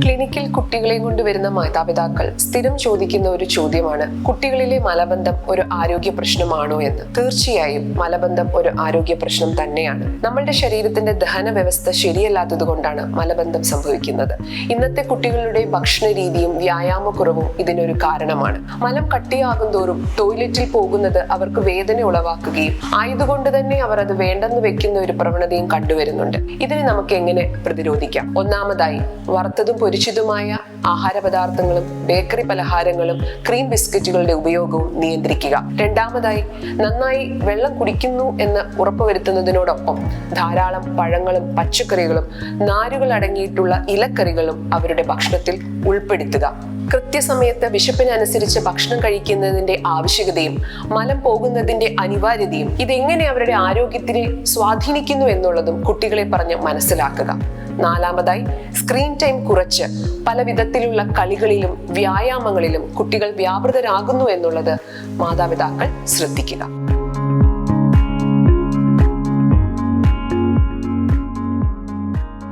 ക്ലിനിക്കിൽ കുട്ടികളെയും കൊണ്ടുവരുന്ന മാതാപിതാക്കൾ സ്ഥിരം ചോദിക്കുന്ന ഒരു ചോദ്യമാണ്, കുട്ടികളിലെ മലബന്ധം ഒരു ആരോഗ്യ പ്രശ്നമാണോ എന്ന്. തീർച്ചയായും മലബന്ധം ഒരു ആരോഗ്യ പ്രശ്നം തന്നെയാണ്. നമ്മളുടെ ശരീരത്തിന്റെ ദഹന വ്യവസ്ഥ ശരിയല്ലാത്തത് കൊണ്ടാണ് മലബന്ധം സംഭവിക്കുന്നത്. ഇന്നത്തെ കുട്ടികളുടെ ഭക്ഷണ രീതിയും വ്യായാമക്കുറവും ഇതിനൊരു കാരണമാണ്. മലം കട്ടിയാകും തോറും ടോയ്ലറ്റിൽ പോകുന്നത് അവർക്ക് വേദന ഉളവാക്കുകയും ആയതുകൊണ്ട് തന്നെ അവർ അത് വേണ്ടെന്ന് വെക്കുന്ന ഒരു പ്രവണതയും കണ്ടുവരുന്നുണ്ട്. ഇതിനെ നമുക്ക് എങ്ങനെ പ്രതിരോധിക്കാം? ഒന്നാമതായി, വറുത്തതും പൊരിച്ചതുമായ ആഹാര പദാർത്ഥങ്ങളും ബേക്കറി പലഹാരങ്ങളും ക്രീം ബിസ്ക്കറ്റുകളുടെ ഉപയോഗവും നിയന്ത്രിക്കുക. രണ്ടാമതായി, നന്നായി വെള്ളം കുടിക്കുന്നു എന്ന് ഉറപ്പുവരുത്തുന്നതിനോടൊപ്പം ധാരാളം പഴങ്ങളും പച്ചക്കറികളും നാരുകൾ അടങ്ങിയിട്ടുള്ള ഇലക്കറികളും അവരുടെ ഭക്ഷണത്തിൽ ഉൾപ്പെടുത്തുക. കൃത്യസമയത്ത് വിശപ്പിനനുസരിച്ച് ഭക്ഷണം കഴിക്കുന്നതിന്റെ ആവശ്യകതയും മലം പോകുന്നതിന്റെ അനിവാര്യതയും ഇതെങ്ങനെ അവരുടെ ആരോഗ്യത്തിനെ സ്വാധീനിക്കുന്നു എന്നുള്ളതും കുട്ടികളെ പറഞ്ഞ് മനസ്സിലാക്കുക. നാലാമതായി, സ്ക്രീൻ ടൈം കുറച്ച് പല വിധത്തിലുള്ള കളികളിലും വ്യായാമങ്ങളിലും കുട്ടികൾ വ്യാപൃതരാകുന്നു എന്നുള്ളത് മാതാപിതാക്കൾ ശ്രദ്ധിക്കുക.